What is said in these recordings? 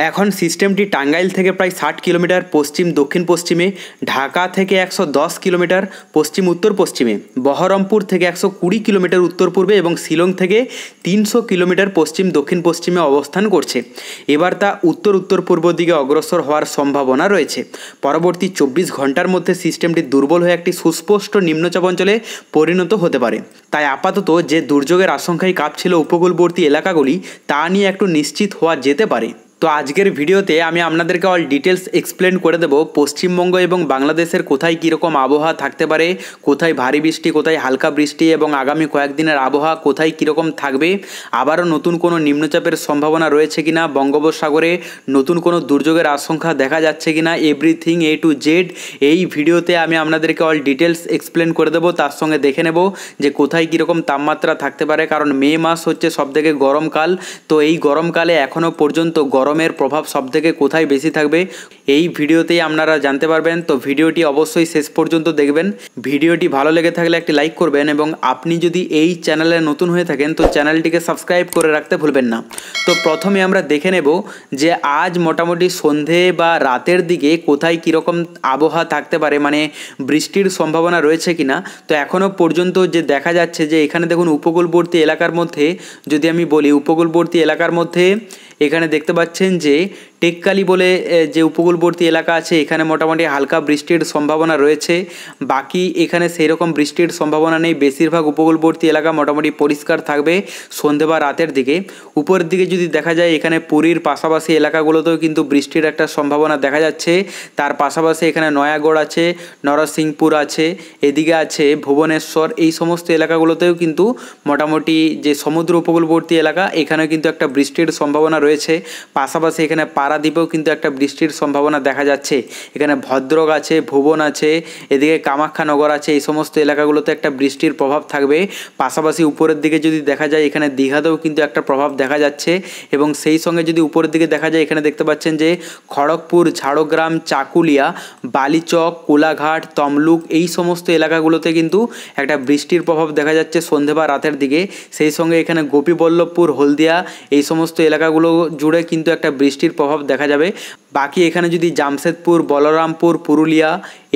এখন সিস্টেমটি টাঙ্গাইল থেকে প্রায় 60 কিলোমিটার পশ্চিম দক্ষিণ পশ্চিমে, ঢাকা থেকে 110 কিলোমিটার পশ্চিম উত্তর পশ্চিমে, বহরমপুর থেকে 120 কিলোমিটার উত্তর পূর্বে এবং শিলং থেকে 300 কিলোমিটার পশ্চিম দক্ষিণ পশ্চিমে অবস্থান করছে। এবার তা উত্তর উত্তর পূর্ব দিকে অগ্রসর হওয়ার সম্ভাবনা রয়েছে। পরবর্তী 24 ঘন্টার মধ্যে সিস্টেমটি দুর্বল হয়ে একটি সুস্পষ্ট নিম্নচাপ অঞ্চলে পরিণত হতে পারে। তাই আপাতত যে দুর্যোগের আশঙ্কায় কাঁপছিল উপকূলবর্তী এলাকাগুলি, তা নিয়ে একটু নিশ্চিত হওয়া যেতে পারে। তো আজকের ভিডিওতে আমি আপনাদেরকে অল ডিটেলস এক্সপ্লেন করে দেবো পশ্চিমবঙ্গ এবং বাংলাদেশের কোথায় কীরকম আবহাওয়া থাকতে পারে, কোথায় ভারী বৃষ্টি, কোথায় হালকা বৃষ্টি এবং আগামী কয়েকদিনের আবহাওয়া কোথায় কীরকম থাকবে, আবারও নতুন কোনো নিম্নচাপের সম্ভাবনা রয়েছে কিনা, বঙ্গোপসাগরে নতুন কোনো দুর্যোগের আশঙ্কা দেখা যাচ্ছে কিনা, এভরিথিং A to Z এই ভিডিওতে আমি আপনাদেরকে অল ডিটেলস এক্সপ্লেন করে দেবো। তার সঙ্গে দেখে নেব যে কোথায় কীরকম তাপমাত্রা থাকতে পারে, কারণ মে মাস হচ্ছে সবথেকে গরমকাল। তো এই গরমকালে এখনও পর্যন্ত গরমের প্রভাব সবথেকে কোথায় বেশি থাকবে এই ভিডিওতেই আপনারা জানতে পারবেন। তো ভিডিওটি অবশ্যই শেষ পর্যন্ত দেখবেন। ভিডিওটি ভালো লেগে থাকলে একটি লাইক করবেন এবং আপনি যদি এই চ্যানেলে নতুন হয়ে থাকেন তো চ্যানেলটিকে সাবস্ক্রাইব করে রাখতে ভুলবেন না। তো প্রথমে আমরা দেখে নেব যে আজ মোটামুটি সন্ধে বা রাতের দিকে কোথায় কীরকম আবহাওয়া থাকতে পারে, মানে বৃষ্টির সম্ভাবনা রয়েছে কিনা। তো এখনও পর্যন্ত যে দেখা যাচ্ছে যে এখানে দেখুন উপকূলবর্তী এলাকার মধ্যে, যদি আমি বলি উপকূলবর্তী এলাকার মধ্যে এখানে দেখতে পাচ্ছেন যে টেককালি বলে যে উপকূলবর্তী এলাকা আছে, এখানে মোটামুটি হালকা বৃষ্টির সম্ভাবনা রয়েছে। বাকি এখানে সেই রকম বৃষ্টির সম্ভাবনা নেই। বেশিরভাগ উপকূলবর্তী এলাকা মোটামুটি পরিষ্কার থাকবে সন্ধে বা রাতের দিকে। উপরের দিকে যদি দেখা যায় এখানে পুরীর পাশাপাশি এলাকাগুলোতেও কিন্তু বৃষ্টির একটা সম্ভাবনা দেখা যাচ্ছে। তার পাশাপাশি এখানে নয়াগড় আছে, নরসিংপুর আছে, এদিকে আছে ভুবনেশ্বর, এই সমস্ত এলাকাগুলোতেও কিন্তু মোটামুটি যে সমুদ্র উপকূলবর্তী এলাকা এখানেও কিন্তু একটা বৃষ্টির সম্ভাবনা রয়েছে। পাশাপাশি এখানে পারাদ্বীপেও কিন্তু একটা বৃষ্টির সম্ভাবনা দেখা যাচ্ছে। এখানে ভদ্রক আছে, ভুবন আছে, এদিকে কামাখ্যানগর আছে, এই সমস্ত এলাকাগুলোতে একটা বৃষ্টির প্রভাব থাকবে। পাশাপাশি উপরের দিকে যদি দেখা যায় এখানে দীঘাতেও কিন্তু একটা প্রভাব দেখা যাচ্ছে। এবং সেই সঙ্গে যদি উপরের দিকে দেখা যায় এখানে দেখতে পাচ্ছেন যে খড়গপুর, ঝাড়গ্রাম, চাকুলিয়া, বালিচক, কোলাঘাট, তমলুক এই সমস্ত এলাকাগুলোতে কিন্তু একটা বৃষ্টির প্রভাব দেখা যাচ্ছে সন্ধে বা রাতের দিকে। সেই সঙ্গে এখানে গোপীবল্লভপুর, হলদিয়া এই সমস্ত এলাকাগুলো জুড়ে কিন্তু একটা বৃষ্টির প্রভাব দেখা যাবে। বাকি এখানে যদি জামশেদপুর, বলরামপুর, পুরুলিয়া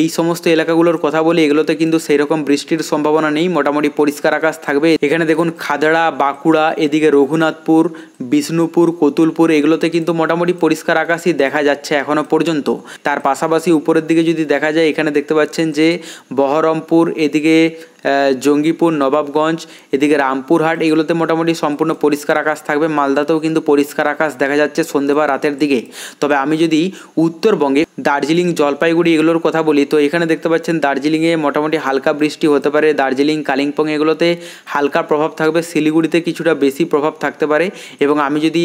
এই সমস্ত এলাকাগুলোর কথা বলি, এগুলোতে কিন্তু সেই রকম বৃষ্টির সম্ভাবনা নেই, মোটামুটি পরিষ্কার আকাশ থাকবে। এখানে দেখুন খাদড়া, বাঁকুড়া, এদিকে রঘুনাথপুর, বিষ্ণুপুর, কতুলপুর এগুলোতে কিন্তু মোটামুটি পরিষ্কার আকাশই দেখা যাচ্ছে এখনও পর্যন্ত। তার পাশাপাশি উপরের দিকে যদি দেখা যায় এখানে দেখতে পাচ্ছেন যে বহরমপুর, এদিকে জঙ্গিপুর, নবাবগঞ্জ, এদিকে রামপুরহাট এগুলোতে মোটামুটি সম্পূর্ণ পরিষ্কার আকাশ থাকবে। মালদাতেও কিন্তু পরিষ্কার আকাশ দেখা যাচ্ছে সন্ধে বা রাতের দিকে। তবে আমি যদি উত্তরবঙ্গে দার্জিলিং, জলপাইগুড়ি এগুলোর কথা বলি, তো এখানে দেখতে পাচ্ছেন দার্জিলিংয়ে মোটামুটি হালকা বৃষ্টি হতে পারে। দার্জিলিং, কালিম্পং এগুলোতে হালকা প্রভাব থাকবে। শিলিগুড়িতে কিছুটা বেশি প্রভাব থাকতে পারে। এবং আমি যদি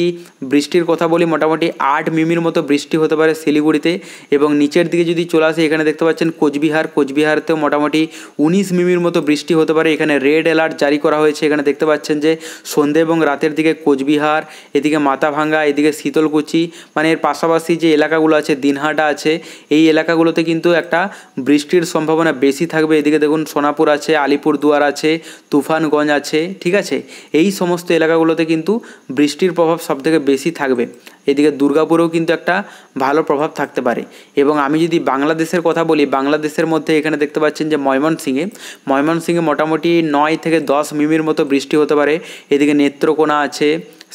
বৃষ্টির কথা বলি মোটামুটি 8 মিমির মতো বৃষ্টি হতে পারে শিলিগুড়িতে। এবং নিচের দিকে যদি চলে আসে এখানে দেখতে পাচ্ছেন কোচবিহারতেও মোটামুটি 19 মিমির মতো বৃষ্টি হতে পারে। এখানে রেড অ্যালার্ট জারি করা হয়েছে। এখানে দেখতে পাচ্ছেন যে সন্ধে এবং রাতের দিকে কোচবিহার, এদিকে মাথাভাঙ্গা, এদিকে শীতলকুচি, মানে এর পাশাপাশি যে এলাকাগুলো আছে, দিনহাটা আছে, এই এলাকাগুলোতে কিন্তু একটা বৃষ্টির সম্ভাবনা বেশি থাকবে। এদিকে দেখুন সোনাপুর আছে, আলিপুরদুয়ার আছে, তুফানগঞ্জ আছে, ঠিক আছে। এই সমস্ত এলাকাগুলোতে কিন্তু বৃষ্টির প্রভাব সবথেকে বেশি থাকবে। এদিকে দুর্গাপুরেও কিন্তু একটা ভালো প্রভাব থাকতে পারে। এবং আমি যদি বাংলাদেশের কথা বলি, বাংলাদেশের মধ্যে এখানে দেখতে পাচ্ছেন যে ময়মনসিংহে মোটামুটি 9 থেকে 10 মিমির মতো বৃষ্টি হতে পারে। এদিকে নেত্রকোনা আছে,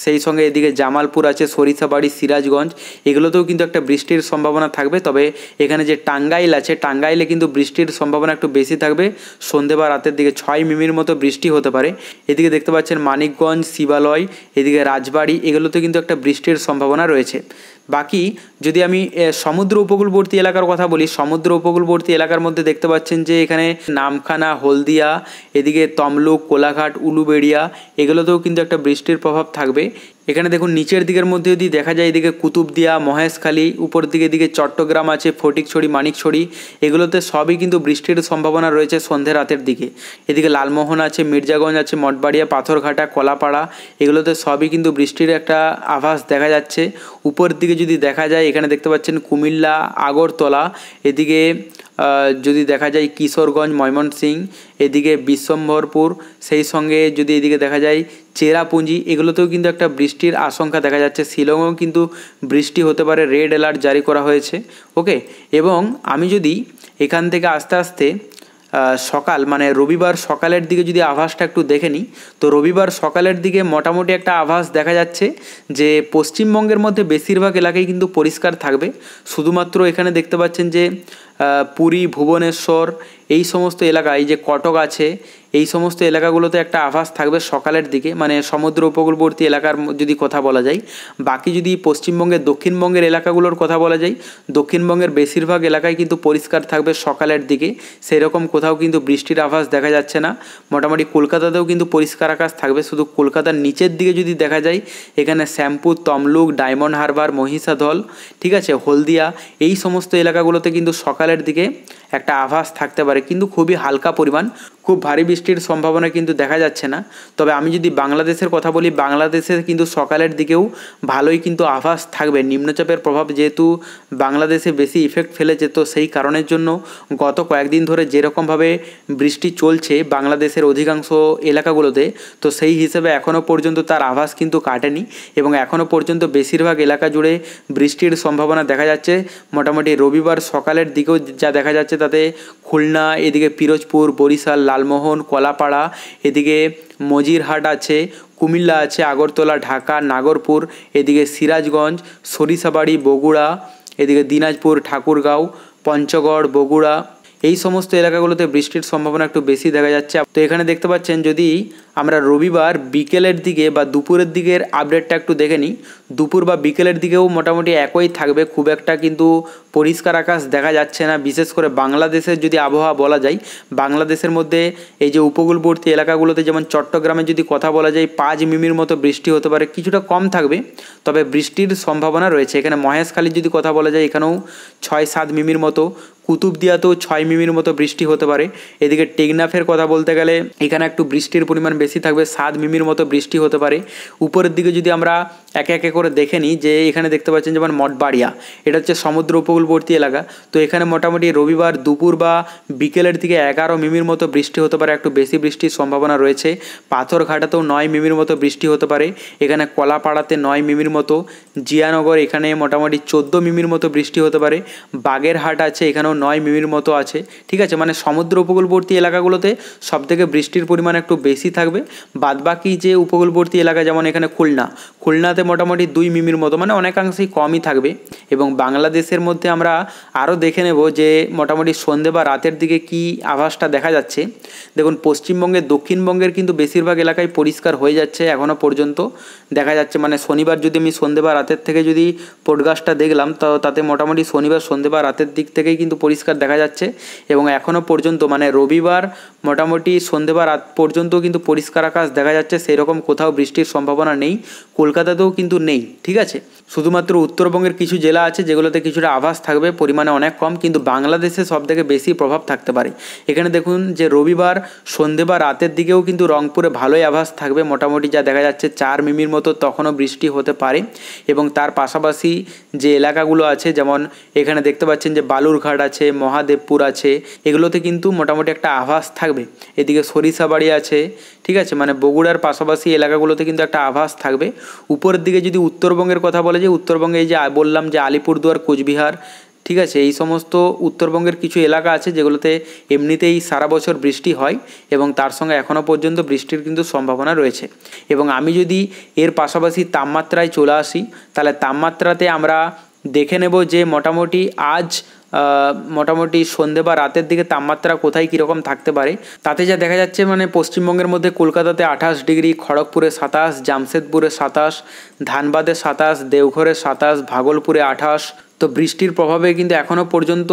সেই সঙ্গে এদিকে জামালপুর আছে, সরিষাবাড়ি, সিরাজগঞ্জ এগুলোতেও কিন্তু একটা বৃষ্টির সম্ভাবনা থাকবে। তবে এখানে যে টাঙ্গাইল আছে, টাঙ্গাইলে কিন্তু বৃষ্টির সম্ভাবনা একটু বেশি থাকবে। সন্ধে বা রাতের দিকে 6 মিমির মতো বৃষ্টি হতে পারে। এদিকে দেখতে পাচ্ছেন মানিকগঞ্জ, শিবালয়, এদিকে রাজবাড়ি এগুলোতে কিন্তু একটা বৃষ্টির সম্ভাবনা রয়েছে। বাকি যদি আমি সমুদ্র উপকূলবর্তী এলাকার কথা বলি, সমুদ্র উপকূলবর্তী এলাকার মধ্যে দেখতে পাচ্ছেন যে এখানে নামখানা, হলদিয়া, এদিকে তমলুক, কোলাঘাট, উলুবেড়িয়া এগুলোতেও কিন্তু একটা বৃষ্টির প্রভাব থাকবে। এখানে দেখুন নিচের দিকের মধ্যে যদি দেখা যায় এদিকে কুতুবদিয়া, মহেশখালী, উপর দিকে এদিকে চট্টগ্রাম আছে, ফটিকছড়ি, মানিকছড়ি এগুলোতে সবই কিন্তু বৃষ্টির সম্ভাবনা রয়েছে সন্ধে রাতের দিকে। এদিকে লালমোহন আছে, মির্জাগঞ্জ আছে, মঠবাড়িয়া, পাথরঘাটা, কলাপাড়া এগুলোতে সবই কিন্তু বৃষ্টির একটা আভাস দেখা যাচ্ছে। উপরের দিকে যদি দেখা যায় এখানে দেখতে পাচ্ছেন কুমিল্লা, আগরতলা, এদিকে যদি দেখা যায় কিশোরগঞ্জ, ময়মনসিংহ, এদিকে বিশ্বম্ভরপুর, সেই সঙ্গে যদি এদিকে দেখা যায় চেরাপুঞ্জি, এগুলোতেও কিন্তু একটা বৃষ্টির আশঙ্কা দেখা যাচ্ছে। শিলংয়েও কিন্তু বৃষ্টি হতে পারে, রেড অ্যালার্ট জারি করা হয়েছে। ওকে, এবং আমি যদি এখান থেকে আস্তে আস্তে সকাল মানে রবিবার সকালের দিকে যদি আভাসটা একটু দেখে নিই, তো রবিবার সকালের দিকে মোটামুটি একটা আভাস দেখা যাচ্ছে যে পশ্চিমবঙ্গের মধ্যে বেশিরভাগ এলাকায় কিন্তু পরিষ্কার থাকবে। শুধুমাত্র এখানে দেখতে পাচ্ছেন যে পুরী, ভুবনেশ্বর, এই সমস্ত এলাকায়, যে কটক আছে, এই সমস্ত এলাকাগুলোতে একটা আভাস থাকবে সকালের দিকে, মানে সমুদ্র উপকূলবর্তী এলাকার যদি কথা বলা যায়। বাকি যদি পশ্চিমবঙ্গের দক্ষিণবঙ্গের এলাকাগুলোর কথা বলা যায়, দক্ষিণবঙ্গের বেশিরভাগ এলাকায় কিন্তু পরিষ্কার থাকবে সকালের দিকে, সেরকম কোথাও কিন্তু বৃষ্টির আভাস দেখা যাচ্ছে না। মোটামুটি কলকাতাতেও কিন্তু পরিষ্কার আকাশ থাকবে। শুধু কলকাতার নিচের দিকে যদি দেখা যায়, এখানে শ্যামপুর, তমলুক, ডায়মন্ড হারবার, মহিষাদল, ঠিক আছে, হলদিয়া, এই সমস্ত এলাকাগুলোতে কিন্তু সকালের দিকে একটা আভাস থাকতে পারে, কিন্তু খুবই হালকা পরিমাণ, খুব ভারী বৃষ্টির সম্ভাবনা কিন্তু দেখা যাচ্ছে না। তবে আমি যদি বাংলাদেশের কথা বলি, বাংলাদেশের কিন্তু সকালের দিকেও ভালোই কিন্তু আভাস থাকবে। নিম্নচাপের প্রভাব যেহেতু বাংলাদেশে বেশি ইফেক্ট ফেলেছে, তো সেই কারণের জন্য গত কয়েকদিন ধরে যেরকমভাবে বৃষ্টি চলছে বাংলাদেশের অধিকাংশ এলাকাগুলোতে, তো সেই হিসেবে এখনও পর্যন্ত তার আভাস কিন্তু কাটেনি, এবং এখনও পর্যন্ত বেশিরভাগ এলাকা জুড়ে বৃষ্টির সম্ভাবনা দেখা যাচ্ছে। মোটামুটি রবিবার সকালের দিকেও যা দেখা যাচ্ছে, তাতে খুলনা, এদিকে পিরোজপুর, বরিশাল, লালমোহন, কলাপাড়া, এদিকে মজিরহাট আছে, কুমিল্লা আছে, আগরতলা, ঢাকা, নাগরপুর, এদিকে সিরাজগঞ্জ, সরিষাবাড়ি, বগুড়া, এদিকে দিনাজপুর, ঠাকুরগাঁও, পঞ্চগড়, বগুড়া, এই সমস্ত এলাকাগুলোতে বৃষ্টির সম্ভাবনা একটু বেশি দেখা যাচ্ছে। তো এখানে দেখতে পাচ্ছেন, যদি আমরা রবিবার বিকেলের দিকে বা দুপুরের দিকের আপডেটটা একটু দেখে নিই, দুপুর বা বিকেলের দিকেও মোটামুটি একই থাকবে, খুব একটা কিন্তু পরিষ্কার আকাশ দেখা যাচ্ছে না। বিশেষ করে বাংলাদেশের যদি আবহাওয়া বলা যায়, বাংলাদেশের মধ্যে এই যে উপকূলবর্তী এলাকাগুলোতে, যেমন চট্টগ্রামে যদি কথা বলা যায়, 5 মিমির মতো বৃষ্টি হতে পারে, কিছুটা কম থাকবে, তবে বৃষ্টির সম্ভাবনা রয়েছে। এখানে মহেশখালীর যদি কথা বলা যায়, এখানেও 6-7 মিমির মতো, কুতুবদিয়াতেও 6 মিমির মতো বৃষ্টি হতে পারে। এদিকে টেকনাফের কথা বলতে গেলে, এখানে একটু বৃষ্টির পরিমাণ বেশি থাকবে, 7 মিমির মতো বৃষ্টি হতে পারে। উপরের দিকে যদি আমরা একে একে করে দেখে নিই, যে এখানে দেখতে পাচ্ছেন যেমন মঠবাড়িয়া, এটা হচ্ছে সমুদ্র উপকূলবর্তী এলাকা, তো এখানে মোটামুটি রবিবার দুপুর বা বিকেলের দিকে 11 মিমির মতো বৃষ্টি হতে পারে, একটু বেশি বৃষ্টির সম্ভাবনা রয়েছে। পাথরঘাটাতেও 9 মিমির মতো বৃষ্টি হতে পারে, এখানে কলাপাড়াতে 9 মিমির মতো, জিয়ানগর এখানে মোটামুটি 14 মিমির মতো বৃষ্টি হতে পারে, বাগেরহাট আছে, এখানেও 9 মিমির মতো আছে, ঠিক আছে। মানে সমুদ্র উপকূলবর্তী এলাকাগুলোতে সবথেকে বৃষ্টির পরিমাণ একটু বেশি থাকবে। বাদবাকি যে উপকূলবর্তী এলাকা, যেমন এখানে খুলনাতে মোটামুটি 2 মিমির মতো, মানে অনেকাংশেই কমই থাকবে। এবং বাংলাদেশের মধ্যে আমরা আরও দেখে নেব যে মোটামুটি সন্ধে বা রাতের দিকে কি আভাসটা দেখা যাচ্ছে। দেখুন, পশ্চিমবঙ্গের, দক্ষিণবঙ্গের কিন্তু বেশিরভাগ এলাকায় পরিষ্কার হয়ে যাচ্ছে এখনও পর্যন্ত দেখা যাচ্ছে। মানে শনিবার যদি আমি সন্ধে বা রাতের থেকে যদি পডকাস্টটা দেখলাম, তো তাতে মোটামুটি শনিবার সন্ধে বা রাতের দিক থেকেই কিন্তু পরিষ্কার দেখা যাচ্ছে। এবং এখনও পর্যন্ত মানে রবিবার মোটামুটি সন্ধে বা রাত পর্যন্ত কিন্তু পরিষ্কার আকাশ দেখা যাচ্ছে, সেই রকম কোথাও বৃষ্টির সম্ভাবনা নেই। কলকাতাতেও কিন্তু নেই, ঠিক আছে। শুধুমাত্র উত্তরবঙ্গের কিছু জেলা আছে যেগুলোতে কিছুটা আভাস থাকবে, পরিমাণে অনেক কম, কিন্তু বাংলাদেশে সবথেকে বেশি প্রভাব থাকতে পারে। এখানে দেখুন যে রবিবার সন্ধে বা রাতের দিকেও কিন্তু রংপুরে ভালোই আভাস থাকবে, মোটামুটি যা দেখা যাচ্ছে 4 মিমির মতো তখনও বৃষ্টি হতে পারে। এবং তার পাশাপাশি যে এলাকাগুলো আছে, যেমন এখানে দেখতে পাচ্ছেন যে বালুরঘাট আছে, মহাদেবপুর আছে, এগুলোতে কিন্তু মোটামুটি একটা আভাস থাকবে। এদিকে সরিষাবাড়ি আছে, ঠিক আছে, মানে বগুড়ার পাশাপাশি এলাকাগুলোতে কিন্তু একটা আভাস থাকবে। উপরের দিকে যদি উত্তরবঙ্গের কথা বলে, যে উত্তরবঙ্গে এই যে বললাম যে আলিপুরদুয়ার, কোচবিহার, ঠিক আছে, এই সমস্ত উত্তরবঙ্গের কিছু এলাকা আছে যেগুলোতে এমনিতেই সারা বছর বৃষ্টি হয়, এবং তার সঙ্গে এখনও পর্যন্ত বৃষ্টির কিন্তু সম্ভাবনা রয়েছে। এবং আমি যদি এর পাশাপাশি তাপমাত্রায় চলে আসি, তাহলে তাপমাত্রাতে আমরা দেখে নেব যে মোটামুটি আজ মোটামুটি সন্ধে বা রাতের দিকে তাপমাত্রা কোথায় কীরকম থাকতে পারে। তাতে যা দেখা যাচ্ছে, মানে পশ্চিমবঙ্গের মধ্যে কলকাতাতে 28 ডিগ্রি, খড়গপুরে 27, জামশেদপুরে 27, ধানবাদে 27, দেওঘরে 27, ভাগলপুরে 28। তো বৃষ্টির প্রভাবে কিন্তু এখনও পর্যন্ত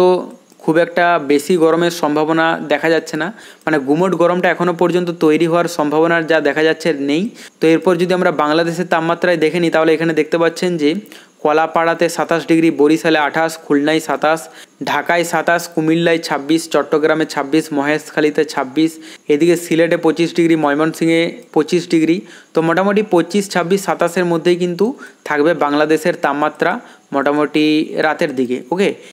খুব একটা বেশি গরমের সম্ভাবনা দেখা যাচ্ছে না, মানে গুমোট গরমটা এখনও পর্যন্ত তৈরি হওয়ার সম্ভাবনা যা দেখা যাচ্ছে নেই। তো এরপর যদি আমরা বাংলাদেশের তাপমাত্রায় দেখে নিই, তাহলে এখানে দেখতে পাচ্ছেন যে কলাপাড়াতে 27 ডিগ্রি, বরিশালে 28, খুলনায় 27, ঢাকায় 27, কুমিল্লায় 26, চট্টগ্রামে 26, মহেশখালীতে 26, এদিকে সিলেটে 25 ডিগ্রি, ময়মনসিংহে 25 ডিগ্রি। তো মোটামুটি 25, 26, 27-এর মধ্যেই কিন্তু থাকবে বাংলাদেশের তাপমাত্রা মোটামুটি রাতের দিকে। ওকে,